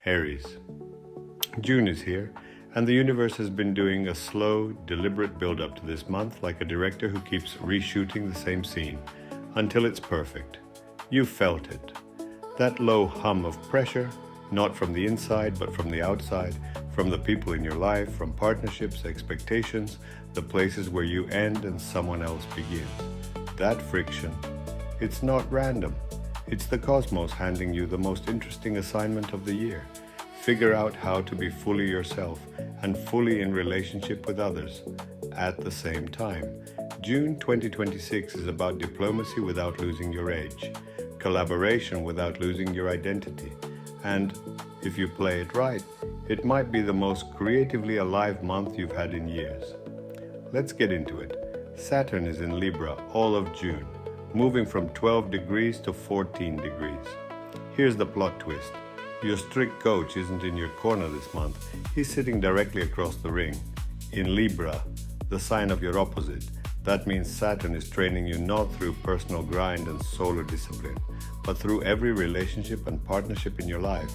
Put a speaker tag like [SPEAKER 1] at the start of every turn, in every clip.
[SPEAKER 1] Aries. June is here, and the universe has been doing a slow, deliberate build-up to this month like a director who keeps reshooting the same scene until it's perfect. You felt it. That low hum of pressure, not from the inside but from the outside, from the people in your life, from partnerships, expectations, the places where you end and someone else begins. That friction, it's not random. It's the cosmos handing you the most interesting assignment of the year. Figure out how to be fully yourself and fully in relationship with others at the same time. June 2026 is about diplomacy without losing your edge, collaboration without losing your identity, and if you play it right, it might be the most creatively alive month you've had in years. Let's get into it. Saturn is in Libra all of June, moving from 12 degrees to 14 degrees. Here's the plot twist. Your strict coach isn't in your corner this month. He's sitting directly across the ring. In Libra, the sign of your opposite, that means Saturn is training you not through personal grind and solar discipline, but through every relationship and partnership in your life.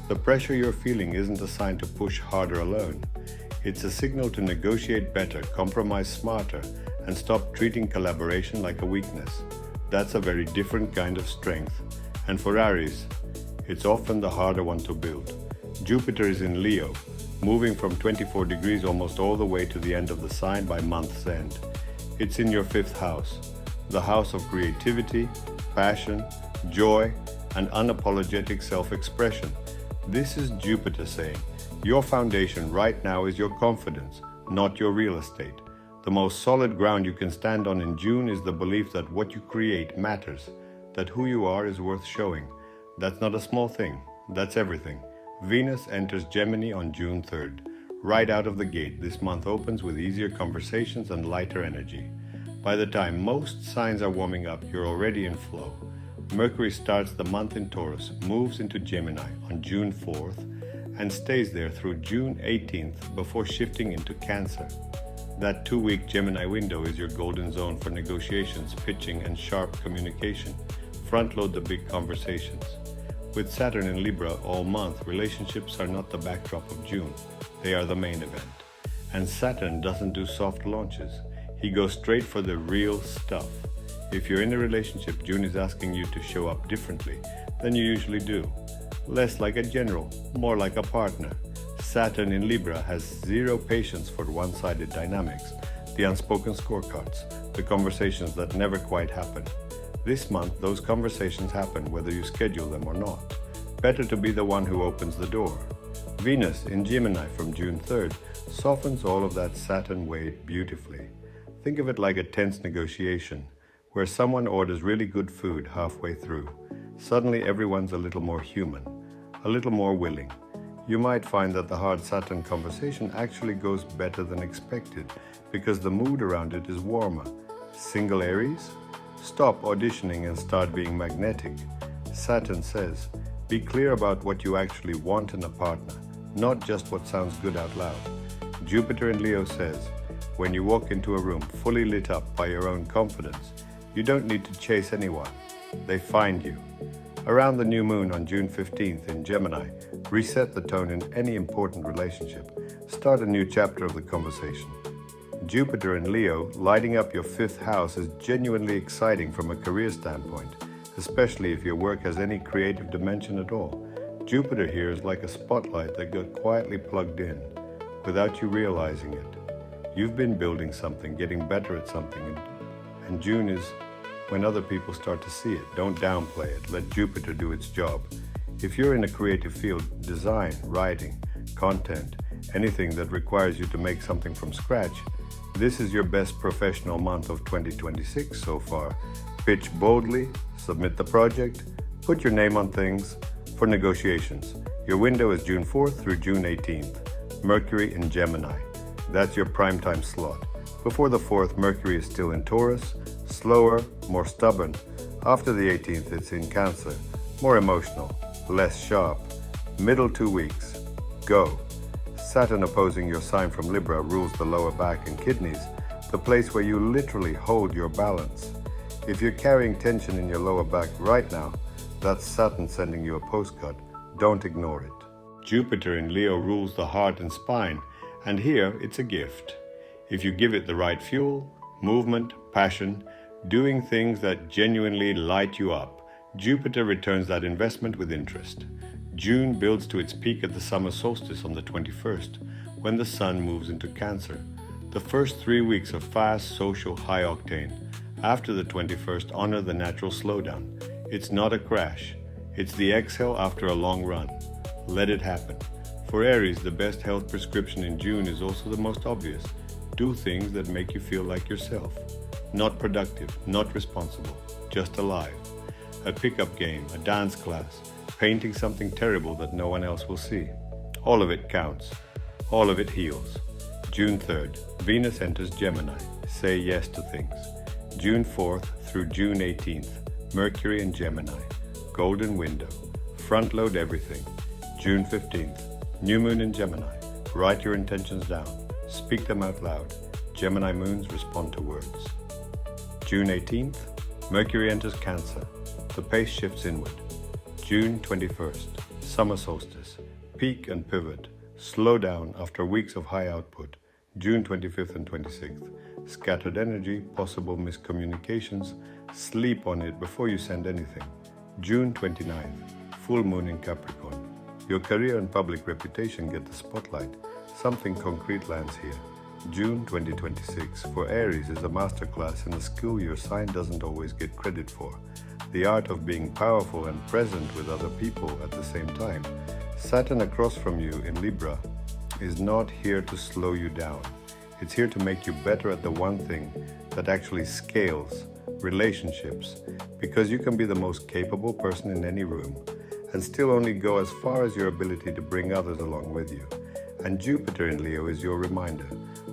[SPEAKER 1] The pressure you're feeling isn't a sign to push harder alone. It's a signal to negotiate better, compromise smarter, and stop treating collaboration like a weakness. That's a very different kind of strength. And for Aries, it's often the harder one to build. Jupiter is in Leo, moving from 24 degrees almost all the way to the end of the sign by month's end. It's in your fifth house, the house of creativity, passion, joy, and unapologetic self-expression. This is Jupiter saying, your foundation right now is your confidence, not your real estate. The most solid ground you can stand on in June is the belief that what you create matters, that who you are is worth showing. That's not a small thing, that's everything. Venus enters Gemini on June 3rd. Right out of the gate, this month opens with easier conversations and lighter energy. By the time most signs are warming up, you're already in flow. Mercury starts the month in Taurus, moves into Gemini on June 4th, and stays there through June 18th before shifting into Cancer. That 2-week Gemini window is your golden zone for negotiations, pitching, and sharp communication. Front-load the big conversations. With Saturn in Libra all month, relationships are not the backdrop of June. They are the main event. And Saturn doesn't do soft launches. He goes straight for the real stuff. If you're in a relationship, June is asking you to show up differently than you usually do. Less like a general, more like a partner. Saturn in Libra has zero patience for one-sided dynamics, the unspoken scorecards, the conversations that never quite happen. This month, those conversations happen whether you schedule them or not. Better to be the one who opens the door. Venus in Gemini from June 3rd softens all of that Saturn weight beautifully. Think of it like a tense negotiation, where someone orders really good food halfway through. Suddenly everyone's a little more human, a little more willing. You might find that the hard Saturn conversation actually goes better than expected because the mood around it is warmer. Single Aries? Stop auditioning and start being magnetic. Saturn says, be clear about what you actually want in a partner, not just what sounds good out loud. Jupiter in Leo says, when you walk into a room fully lit up by your own confidence, you don't need to chase anyone. They find you. Around the new moon on June 15th in Gemini, reset the tone in any important relationship. Start a new chapter of the conversation. Jupiter in Leo lighting up your fifth house is genuinely exciting from a career standpoint, especially if your work has any creative dimension at all. Jupiter here is like a spotlight that got quietly plugged in without you realizing it. You've been building something, getting better at something, and June is when other people start to see it. Don't downplay it. Let Jupiter do its job. If you're in a creative field, design, writing, content, anything that requires you to make something from scratch, this is your best professional month of 2026 so far. Pitch boldly, submit the project, put your name on things. For negotiations, your window is June 4th through June 18th. Mercury in Gemini. That's your primetime slot. Before the 4th, Mercury is still in Taurus, slower, more stubborn. After the 18th, it's in Cancer, more emotional, less sharp. Middle 2 weeks. Go. Saturn opposing your sign from Libra rules the lower back and kidneys, the place where you literally hold your balance. If you're carrying tension in your lower back right now, that's Saturn sending you a postcard. Don't ignore it. Jupiter in Leo rules the heart and spine, and here it's a gift. If you give it the right fuel, movement, passion, doing things that genuinely light you up, Jupiter returns that investment with interest. June builds to its peak at the summer solstice on the 21st, when the sun moves into Cancer. The first 3 weeks are fast, social, high octane. After the 21st, honor the natural slowdown. It's not a crash. It's the exhale after a long run. Let it happen. For Aries, the best health prescription in June is also the most obvious. Do things that make you feel like yourself. Not productive, not responsible, just alive. A pickup game, a dance class, painting something terrible that no one else will see. All of it counts. All of it heals. June 3rd, Venus enters Gemini. Say yes to things. June 4th through June 18th, Mercury in Gemini. Golden window. Front load everything. June 15th, new moon in Gemini. Write your intentions down. Speak them out loud. Gemini moons respond to words. June 18th, Mercury enters Cancer. The pace shifts inward. June 21st, summer solstice. Peak and pivot. Slow down after weeks of high output. June 25th and 26th. Scattered energy, possible miscommunications. Sleep on it before you send anything. June 29th, full moon in Capricorn. Your career and public reputation get the spotlight. Something concrete lands here. June 2026 for Aries is a masterclass in a skill your sign doesn't always get credit for. The art of being powerful and present with other people at the same time. Saturn across from you in Libra is not here to slow you down. It's here to make you better at the one thing that actually scales, relationships, because you can be the most capable person in any room and still only go as far as your ability to bring others along with you. And Jupiter in Leo is your reminder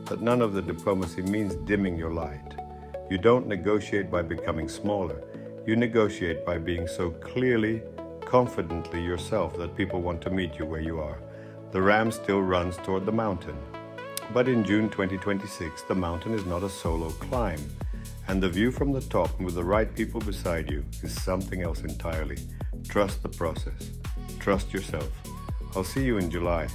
[SPEAKER 1] that none of the diplomacy means dimming your light. You don't negotiate by becoming smaller. You negotiate by being so clearly, confidently yourself that people want to meet you where you are. The ram still runs toward the mountain. But in June 2026, the mountain is not a solo climb. And the view from the top with the right people beside you is something else entirely. Trust the process. Trust yourself. I'll see you in July.